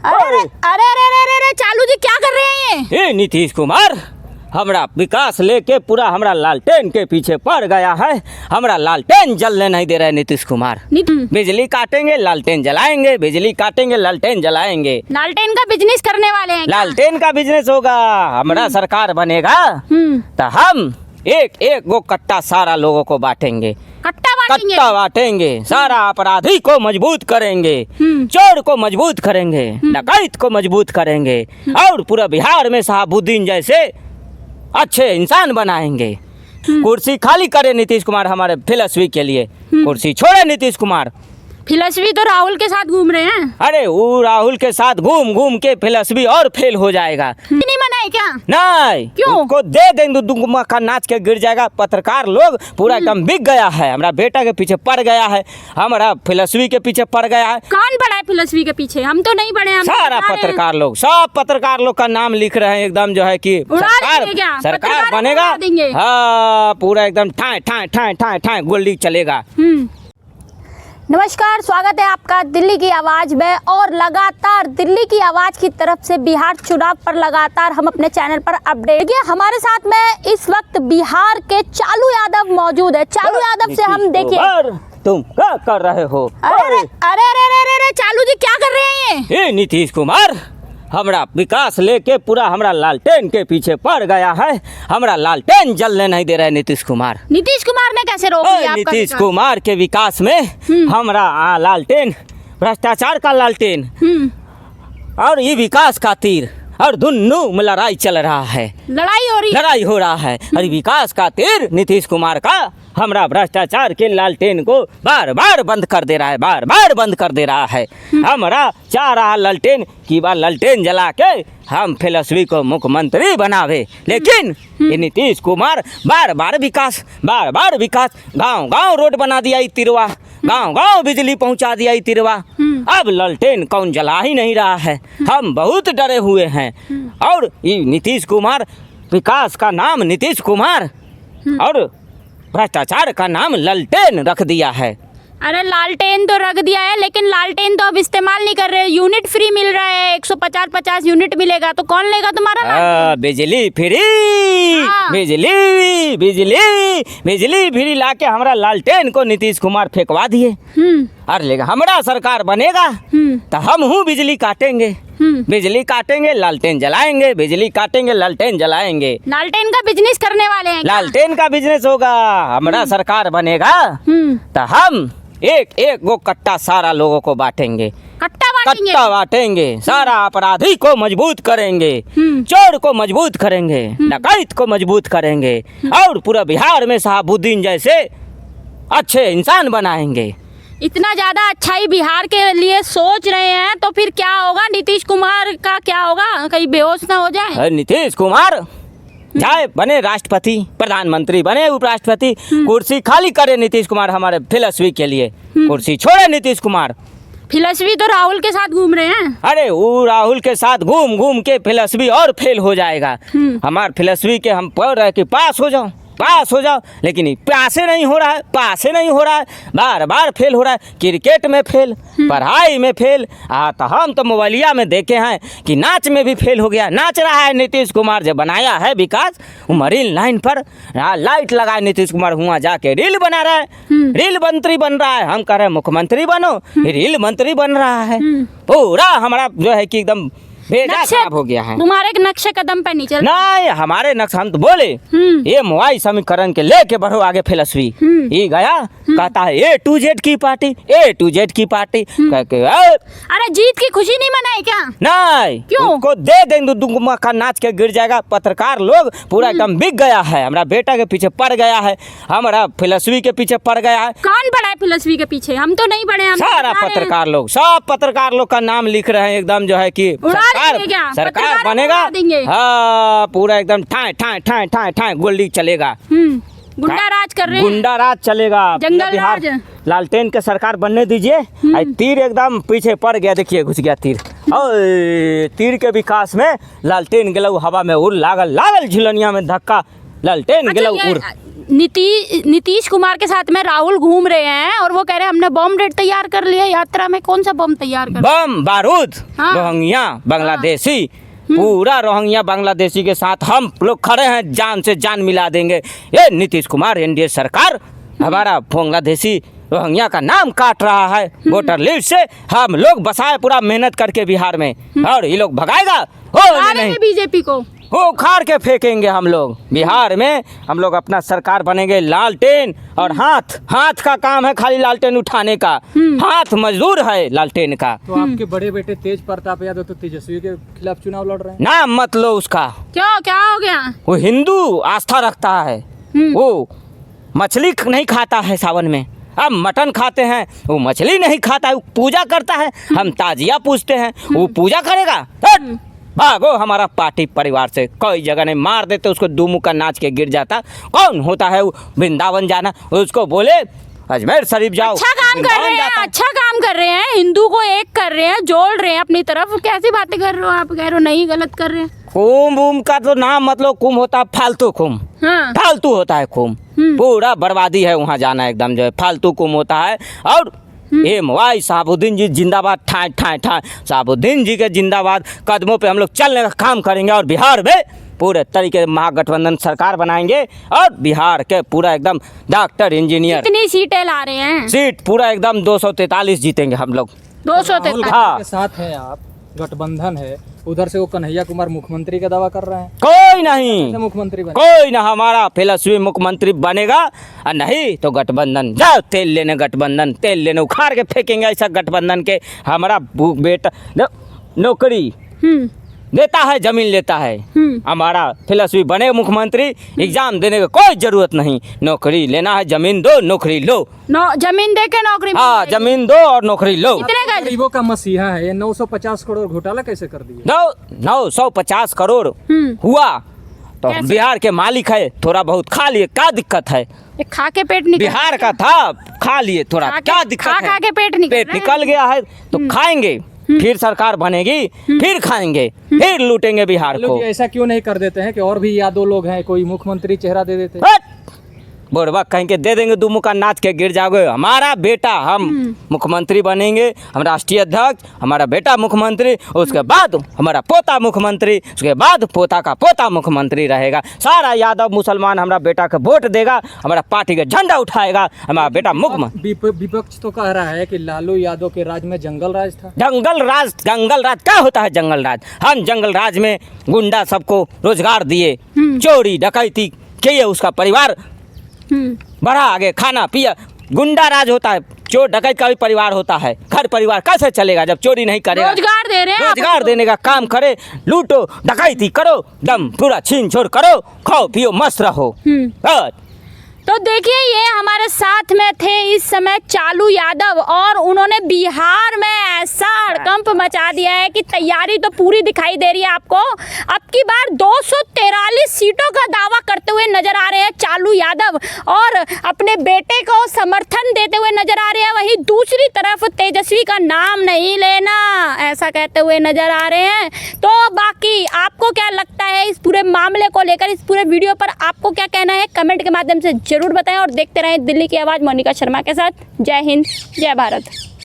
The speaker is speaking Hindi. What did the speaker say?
अरे अरे अरे अरे अरे चालू जी क्या कर रहे हैं ये नीतीश कुमार हमरा विकास लेके पूरा हमरा लालटेन के पीछे पड़ गया है। हमरा लालटेन जलने नहीं दे रहे नीतीश कुमार। बिजली काटेंगे लालटेन जलाएंगे, बिजली काटेंगे लालटेन जलाएंगे। लालटेन का बिजनेस करने वाले हैं क्या? लालटेन का बिजनेस होगा। हमारा सरकार बनेगा तो हम एक एक वो कट्टा सारा लोगों को बांटेंगे, कट्टा बांटेंगे, सारा अपराधी को मजबूत करेंगे, चोर को मजबूत करेंगे, डकैत को मजबूत करेंगे और पूरा बिहार में शहाबुद्दीन जैसे अच्छे इंसान बनाएंगे। कुर्सी खाली करे नीतीश कुमार हमारे फिलॉसफी के लिए, कुर्सी छोड़े नीतीश कुमार। फिलॉसफी तो राहुल के साथ घूम रहे हैं। अरे वो राहुल के साथ घूम घूम के फिलॉसफी और फेल हो जाएगा। नहीं मनाए क्या? नहीं, क्यों? उसको दे देंगे दुगमा का नाच के गिर जाएगा। पत्रकार लोग पूरा एकदम बिक गया है, हमारा बेटा के पीछे पड़ गया है, हमारा फिलॉसफी के पीछे पड़ गया है। कौन पड़ा है फिलॉसफी के पीछे? हम तो नहीं पड़े। सारा पत्रकार लोग, सब पत्रकार लोग का नाम लिख रहे हैं एकदम, जो है कि सरकार बनेगा। हाँ, पूरा एकदम ठाए ठाए ठाए ठाए ठाए गोली चलेगा। नमस्कार, स्वागत है आपका दिल्ली की आवाज़ में। और लगातार दिल्ली की आवाज़ की तरफ से बिहार चुनाव पर लगातार हम अपने चैनल पर अपडेट। देखिए हमारे साथ में इस वक्त बिहार के चालू यादव मौजूद है। चालू यादव से हम देखिए, तुम क्या कर रहे हो? अरे अरे अरे अरे अरे चालू जी क्या कर रहे हैं? ये नीतीश कुमार हमरा विकास लेके पूरा हमरा लालटेन के पीछे पड़ गया है। हमरा लालटेन जलने नहीं दे रहे नीतीश कुमार। नीतीश कुमार ने कैसे रोक लिया आपका? नीतीश कुमार के विकास में हमरा लालटेन, भ्रष्टाचार का लालटेन और ये विकास का तीर, और दोनों में लड़ाई चल रहा है। लड़ाई हो रहा है। और विकास का तीर नीतीश कुमार का हमरा भ्रष्टाचार के लालटेन को बार बार बंद कर दे रहा है, बार बार बंद कर दे रहा है। हमरा चाह रहा लालटेन की बार लालटेन जला के हम फिलॉसफी को मुख्यमंत्री बनावे, लेकिन ये नीतीश कुमार बार बार विकास, गांव गांव रोड बना दिया तिरवा, गांव गांव बिजली पहुंचा दिया तिरवा। अब लालटेन कौन जला ही नहीं रहा है। हम बहुत डरे हुए हैं। और ये नीतीश कुमार, विकास का नाम नीतीश कुमार और भ्रष्टाचार का नाम लालटेन रख दिया है। अरे लालटेन तो रख दिया है, लेकिन लालटेन तो अब इस्तेमाल नहीं कर रहे। यूनिट फ्री मिल रहा है, 150 यूनिट मिलेगा, तो कौन लेगा तुम्हारा? बिजली फ्री, बिजली फ्री लाके हमारा लालटेन को नीतीश कुमार फेंकवा दिए। और लेगा हमारा सरकार बनेगा तो हम हूँ बिजली काटेंगे, बिजली काटेंगे लालटेन जलाएंगे, बिजली काटेंगे लालटेन जलाएंगे। लालटेन का बिजनेस करने वाले हैं क्या? लालटेन का बिजनेस होगा। हमारा सरकार बनेगा तो हम एक एक वो कट्टा सारा लोगों को बांटेंगे, कट्टा बांटेंगे, सारा अपराधी को मजबूत करेंगे, चोर को मजबूत करेंगे, डकैत को मजबूत करेंगे और पूरा बिहार में शहाबुद्दीन जैसे अच्छे इंसान बनाएंगे। इतना ज्यादा अच्छाई बिहार के लिए सोच रहे हैं तो फिर क्या होगा? नीतीश कुमार का क्या होगा? कहीं बेहोश ना हो जाए? नीतीश कुमार चाहे बने राष्ट्रपति, प्रधानमंत्री बने, उपराष्ट्रपति, कुर्सी खाली करे नीतीश कुमार हमारे फिलॉसफी के लिए, कुर्सी छोड़े नीतीश कुमार। फिलॉसफी तो राहुल के साथ घूम रहे हैं। अरे वो राहुल के साथ घूम घूम के फिलॉसफी और फेल हो जाएगा। हमारे फिलॉसफी के हम पढ़ रहे कि पास हो जाओ, लेकिन पासे नहीं हो रहा है, बार बार फेल हो रहा है। क्रिकेट में फेल, पढ़ाई में फेल, तो हम तो मोबाइलिया में देखे हैं कि नाच में भी फेल हो गया। नाच रहा है नीतीश कुमार, जो बनाया है विकास, मरीन लाइन पर लाइट लगाए नीतीश कुमार, वहाँ जाके रील बना रहा है, रील मंत्री बन रहा है। हम कह रहे हैं मुख्यमंत्री बनो, रील मंत्री बन रहा है। पूरा हमारा जो है कि एकदम बेड़ा खराब हो गया है। तुम्हारे नक्शे कदम पे नहीं चल नहीं, हमारे नक्शा, हम तो बोले ये मोबाइल समीकरण के लेके बढ़ो आगे फिलॉसफी। ये गया कहता है A to Z की पार्टी, अरे जीत की खुशी नहीं मनाई क्या? नहीं, क्यों? उसको दे देंगे दुगमा का नाच के गिर जाएगा। पत्रकार लोग पूरा एकदम बिक गया है, हमारा बेटा के पीछे पड़ गया है, हमारा फिलॉसफी के पीछे पड़ गया है। कौन पड़ा है फिलॉसफी के पीछे? हम तो नहीं पड़े। सारा पत्रकार लोग, सब पत्रकार लोग का नाम लिख रहे हैं एकदम, जो है कि सरकार बनेगा। हाँ, पूरा एकदम ठाए ठाए ठाए ठाए ठाए गोली चलेगा। गुंडा राज कर रहे हैं, गुंडा राज चलेगा जंगल बिहार। राज। लालटेन के सरकार बनने दीजिए। तीर एकदम पीछे पड़ गया, देखिए घुस गया तीर। और तीर के विकास में लालटेन गेलौ हवा में उड़, लागल झुलनिया में धक्का, लालटेन गेलौ उड़। नीतीश कुमार के साथ में राहुल घूम रहे हैं और वो कह रहे हैं हमने बम रेड तैयार कर लिया यात्रा में। कौन सा बम तैयार कर? बम बारूद। हाँ। रोहिंग्या बांग्लादेशी, पूरा रोहिंग्या बांग्लादेशी के साथ हम लोग खड़े हैं, जान से जान मिला देंगे। ये नीतीश कुमार एनडीए सरकार हमारा बांग्लादेशी रोहिंग्या का नाम काट रहा है वोटर लिस्ट से। हम लोग बसाए पूरा मेहनत करके बिहार में, और ये लोग भगाएगा हो नहीं। बीजेपी को वो उखाड़ के फेंकेंगे हम लोग। बिहार में हम लोग अपना सरकार बनेंगे लालटेन और हाथ का काम है खाली लालटेन उठाने का। हाथ मजदूर है लालटेन का। तो आपके बड़े बेटे तेज प्रताप यादव तो तेजस्वी के खिलाफ चुनाव लड़ रहे हैं। नाम मत लो उसका। क्यों, क्या हो गया? वो हिंदू आस्था रखता है, वो मछली नहीं खाता है सावन में। हम मटन खाते हैं, वो मछली नहीं खाता है, वो पूजा करता है। हम ताजिया पूजते हैं, वो पूजा करेगा। भागो हमारा पार्टी परिवार से। कोई जगह नहीं, मार देते उसको, दो मुक्का नाच के गिर जाता। कौन होता है वो वृंदावन जाना? उसको बोले अजमेर शरीफ जाओ। अच्छा काम कर रहे हैं, अच्छा काम कर रहे हैं, हिंदू को एक कर रहे हैं, जोड़ रहे हैं अपनी तरफ। कैसी बातें कर रहे हो आप? कह रहे हो नहीं, गलत कर रहे हैं। कुंभ उम का तो नाम मतलब कुंभ होता है फालतू कुंभ। हाँ। फालतू होता है कुंभ, पूरा बर्बादी है वहाँ जाना, एकदम जो है फालतू कुंभ होता है। और MY शहाबुद्दीन जी जिंदाबाद, ठाए ठाए ठाए शहाबुद्दीन जी के जिंदाबाद। कदमों पे हम लोग चलने का काम करेंगे और बिहार में पूरे तरीके से महागठबंधन सरकार बनाएंगे और बिहार के पूरा एकदम डॉक्टर इंजीनियर। कितनी सीटें ला रहे हैं? सीट पूरा एकदम 243 जीतेंगे हम लोग। 243 हाँ। के साथ हैं आप, गठबंधन है, उधर से वो कन्हैया कुमार मुख्यमंत्री का दावा कर रहे हैं। कोई नहीं, कैसे मुख्यमंत्री बने? कोई ना हमारा फिलहाल मुख्यमंत्री बनेगा, और नहीं तो गठबंधन। जाओ तेल लेने, गठबंधन तेल लेने उखाड़ के फेंकेंगे ऐसा गठबंधन के। हमारा बेटा नौकरी देता है, जमीन लेता है। हमारा फिलहाल बने मुख्यमंत्री, एग्जाम देने की कोई जरूरत नहीं। नौकरी लेना है, जमीन दो, नौकरी लो। जमीन दे के नौकरी। हाँ, जमीन दो और नौकरी लो। गरीबों का मसीहा है, ये 950 करोड़ घोटाला कैसे कर दिया? 950 करोड़ हुआ तो कैसे? बिहार के मालिक है, थोड़ा बहुत खा लिए, क्या दिक्कत है? ये खा के पेट निकल, बिहार का था, खा लिए थोड़ा, क्या दिक्कत है? खा के पेट निकल गया है तो खाएंगे, फिर सरकार बनेगी, फिर खाएंगे, फिर लूटेंगे बिहार को। ऐसा क्यों नहीं कर देते हैं कि और भी यादव लोग हैं, कोई मुख्यमंत्री चेहरा दे देते? बोरबा कहीं के दे देंगे, दो मुक्का नाच के गिर जाओगे। हमारा बेटा, हम मुख्यमंत्री बनेंगे, हम राष्ट्रीय अध्यक्ष, हमारा बेटा मुख्यमंत्री, उसके बाद हमारा पोता मुख्यमंत्री, उसके बाद पोता का पोता मुख्यमंत्री रहेगा। सारा यादव मुसलमान हमारा बेटा का वोट देगा, हमारा पार्टी का झंडा उठाएगा, हमारा बेटा मुख्यमंत्री। विपक्ष तो कह रहा है कि लालू यादव के राज में जंगल राज था। जंगल राज क्या होता है? जंगल राज, हम जंगल राज में गुंडा सबको रोजगार दिए, चोरी डकैती किए, उसका परिवार बढ़ा आगे, खाना पिया। गुंडा राज होता है, चोर डकैत का भी परिवार होता है। घर परिवार कैसे चलेगा जब चोरी नहीं करेगा? रोजगार दे रहे हैं, रोजगार देने का काम करे, लूटो डकैती करो, दम पूरा छीन छोड़ करो, खाओ पियो मस्त रहो। तो देखिए, ये हमारे साथ में थे इस समय चालू यादव, और उन्होंने बिहार में ऐसा हड़कंप मचा दिया है कि तैयारी तो पूरी दिखाई दे रही है आपको। अब की बार 243 सीटों का दावा करते हुए नजर आ रहे हैं चालू यादव, और अपने बेटे को समर्थन देते हुए नजर आ रहे हैं। वहीं दूसरी तरफ तेजस्वी का नाम नहीं लेना, ऐसा कहते हुए नजर आ रहे हैं। तो बाकी आपको क्या लगता है इस पूरे मामले को लेकर? इस पूरे वीडियो पर आपको क्या कहना है? कमेंट के माध्यम से जरूर बताएं, और देखते रहें दिल्ली की आवाज़ मोनिका शर्मा के साथ। जय हिंद, जय भारत।